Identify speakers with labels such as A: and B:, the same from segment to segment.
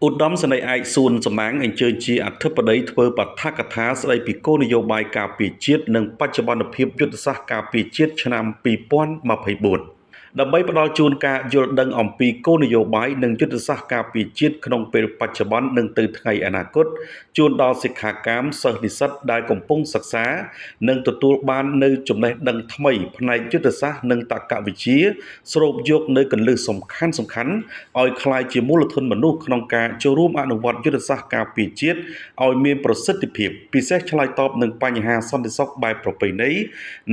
A: ឧត្តមសេនីយ៍ឯកសួនសំណាងអញ្ជើញជាអធិបតីធ្វើបឋកថាស្តីពីគោលនយោបាយការពារជាតិនិងបច្ចុប្បន្នភាពយុទ្ធសាស្ត្រការពារជាតិឆ្នាំ2024ដើម្បីផ្ដល់ជូនការយល់ដឹងអំពីគោលនយោបាយនិងយុទ្ធសាស្ត្រការពារជាតិក្នុងពេលបច្ចុប្បន្ននិងទៅថ្ងៃអនាគតជូនដល់សិក្ខាកាមសិស្សនិស្សិតដែលកំពុងសិក្សានិងទទួលបាននូវចំណេះដឹងថ្មីផ្នែកយុទ្ធសាស្ត្រនិងតក្កវិជ្ជាស្រូបយកនូវគន្លឹះសំខាន់ៗឲ្យក្លាយជាមូលធនមនុស្សក្នុងការចូលរួមអនុវត្តយុទ្ធសាស្ត្រការពារជាតិឲ្យមានប្រសិទ្ធភាពពិសេសឆ្លើយតបនឹងបញ្ហាសន្តិសុខបែបប្រពៃណី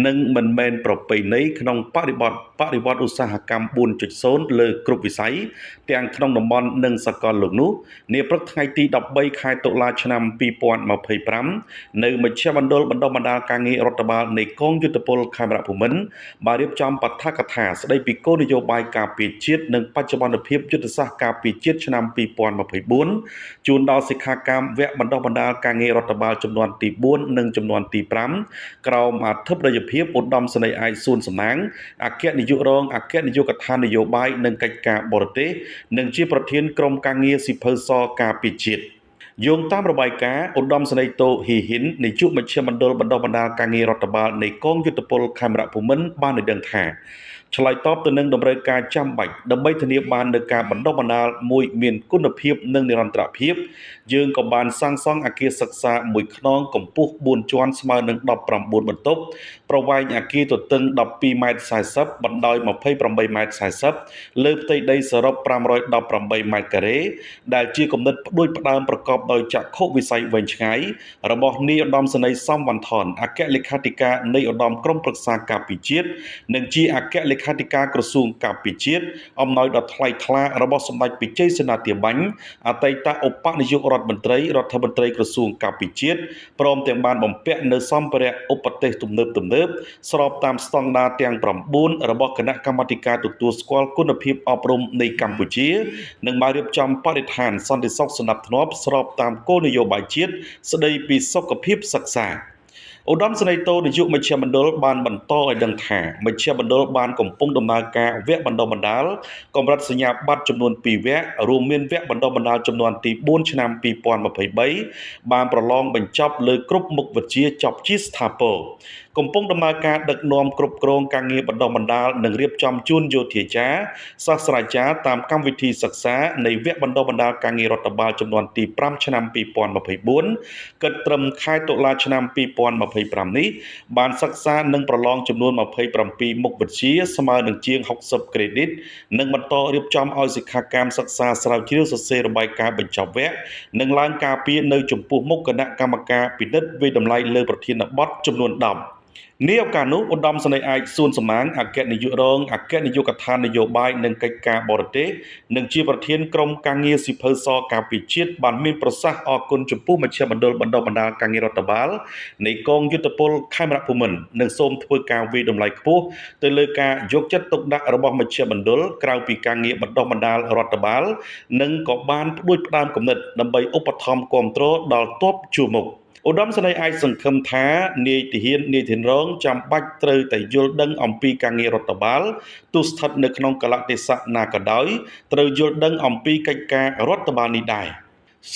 A: និងមិនមែនប្រពៃណីក្នុងបរិបទឧស្សាហកម្ម 4.0 លើគ្រប់វិស័យទាំងក្នុងតំបន់និងសកលលោកនោះនាព្រឹកថ្ងៃទី13ខែតុលាឆ្នាំ2025នៅមជ្ឈមណ្ឌលបណ្ដុះបណ្ដាលការងាររដ្ឋបាលនៃកងយុទ្ធពលខេមរភូមិន្ទបានរៀបចំបឋកថាស្ដីពីគោលនយោបាយការពារជាតិនិងបច្ចុប្បន្នភាពយុទ្ធសាស្ត្រការពារជាតិឆ្នាំ2024ជូនដល់សិក្ខាកាមវគ្គបណ្ដុះបណ្ដាលការងាររដ្ឋបាលចំនួនទី4និងចំនួនទី5ក្រោមអធិបតីភាពឧត្តមសេនីយ៍ឯកសួនសំណាងអគ្គនាយករងអគ្គនាយកដ្ឋាននយោបាយនិងកិច្ចការបរទេសនិងជាប្រធានក្រុមការងារសិភៅសការពារជាតិយោងតាមរបាយការណ៍ឧត្តមសេនីយ៍តូហ៊ីហ៊ីននាយកមជ្ឈមណ្ឌលបណ្ដុះបណ្ដាលការងាររដ្ឋបាលនៃកងយុទ្ធពលខេមរភូមិន្ទបានឲ្យដឹងថាឆ្លើយតបទៅនឹងតម្រូវការចាំបាច់ដើម្បីធានាបាននូវការបណ្ដុះបណ្ដាលមួយមានគុណភាពនិងនិរន្តរភាពយើងក៏បានសាងសង់អគារសិក្សាមួយខ្នងកម្ពស់4ជាន់ស្មើនឹង19បន្ទប់ប្រវែងអគារទទឹង12.40 ម៉ែត្របណ្ដោយ28.40 ម៉ែត្រលើផ្ទៃដីសរុប518 ម៉ែត្រការ៉េដែលជាគំនិតផ្ដួចផ្ដើមប្រកបដោយចក្ខុវិស័យវែងឆ្ងាយរបស់នាយឧត្តមសេនីយ៍សំវណ្ណថនអគ្គលេខាធិការនៃឧត្តមក្រុមប្រឹក្សាការពារជាតិនិងជាអគ្គលេខាធិការក្រសួងការពារជាតិអំណោយដ៏ថ្លៃថ្លារបស់សម្ដេចពិជ័យសេនាធាបាញ់អតីតឧបនាយករដ្ឋមន្ត្រីក្រសួងការពារជាតិព្រមទាំងបានបំពាក់នូវសម្ភារៈឧបទេសទំនើបស្របតាមស្តង់ដារទាំង9របស់គណៈកម្មាធិការទទួលស្គាល់គុណភាពអប់រំនៃកម្ពុជានិងបានរៀបចំបរិស្ថានសន្តិសុខសណ្ដាប់ធ្នាប់ស្របតាមគោលនយោបាយជាតិស្ដីពីសុខភាពសិក្សាឧត្តមសេនីយ៍តូនាយកមជ្ឈមណ្ឌលបានបន្តឲ្យដឹងថាមជ្ឈមណ្ឌលបានកំពុងដំណើរការវគ្គបណ្ដុះបណ្ដាលកម្រិតសញ្ញាបត្រចំនួន2វគ្គរួមមានវគ្គបណ្ដុះបណ្ដាលចំនួនទី4ឆ្នាំ2023បានប្រឡងបញ្ចប់លើគ្រប់មុខវិជ្ជាចប់ជាស្ថាពរកំពុងដំណើរការដឹកនាំគ្រប់គ្រងការងារបណ្ដុះបណ្ដាលនិងរៀបចំជូនយោធាចារ្យសាស្ត្រាចារ្យតាមកម្មវិធីសិក្សានៃវគ្គបណ្ដុះបណ្ដាលការងាររដ្ឋបាលចំនួនទី5ឆ្នាំ2024គិតត្រឹមខែតុលាឆ្នាំ2025នេះបានសិក្សានិងប្រឡងចំនួន27មុខវិជ្ជាស្មើនឹងជាង60 credit និងបន្តរៀបចំឲ្យសិក្ខាកាមសិក្សាស្រាវជ្រាវសរសេររបាយការណ៍បញ្ចប់វគ្គនិងឡើងការពារនៅចំពោះមុខគណៈកម្មការពិនិត្យវិតម្លៃលើប្រធានបទចំនួន10នាឱកាសនោះឧត្តមសេនីយ៍ឯកសួនសំណាងអគ្គនាយករងអគ្គនាយកដ្ឋាននយោបាយនិងកិច្ចការបរទេសនិងជាប្រធានក្រុមការងារសិភៅសការពារជាតិបានមានប្រសាសន៍អរគុណចំពោះមជ្ឈមណ្ឌលបណ្ដុះបណ្ដាលការងាររដ្ឋបាលនៃកងយុទ្ធពលខេមរភូមិន្ទនិងសូមធ្វើការវិតម្លៃខ្ពស់ទៅលើការយកចិត្តទុកដាក់របស់មជ្ឈមណ្ឌលក្រៅពីការងារបណ្ដុះបណ្ដាលរដ្ឋបាលនិងក៏បានផ្ដួចផ្ដើមគំនិតដើម្បីឧបត្ថម្ភគាំទ្រដល់ទ័ពជួរមុខឧត្តមសេនីយ៍អាចសង្ឃឹមថានាយទាហានរងចាំបាច់ត្រូវតែយល់ដឹងអំពីការងាររដ្ឋបាលទោះស្ថិតនៅក្នុងកលៈទេសៈណាក៏ដោយត្រូវយល់ដឹងអំពីកិច្ចការរដ្ឋបាលនេះដែរ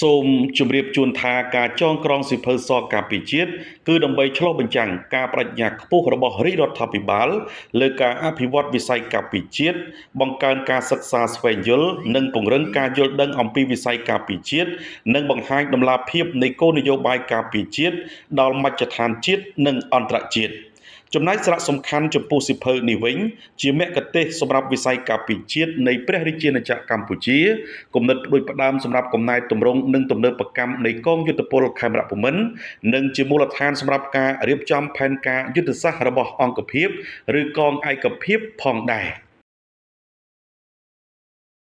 A: សូមជម្រាបជូនថាការចងក្រងសិភៅសការពារជាតិគឺដើម្បីឆ្លុះបញ្ចាំងការបដិញ្ញាខ្ពស់របស់រាជរដ្ឋាភិបាលលើការអភិវឌ្ឍវិស័យការពារជាតិបង្កើនការសិក្សាស្វែងយល់និងពង្រឹងការយល់ដឹងអំពីវិស័យការពារជាតិនិងបង្ហាញដំណាភាពនៃគោលនយោបាយការពារជាតិដល់មជ្ឈដ្ឋានជាតិនិងអន្តរជាតិចំណែកសារៈសំខាន់ចំពោះសិភៅនេះវិញជាមគ្គុទ្ទេសក៍សម្រាប់វិស័យការពារជាតិនៃព្រះរាជាណាចក្រកម្ពុជាគំនិតផ្ដួចផ្ដើមសម្រាប់កំណែទម្រង់និងទំនើបកម្មនៃកងយុទ្ធពលខេមរភូមិន្ទនិងជាមូលដ្ឋានសម្រាប់ការរៀបចំផែនការយុទ្ធសាស្ត្ររបស់អង្គភាពឬកងឯកភាពផងដែរ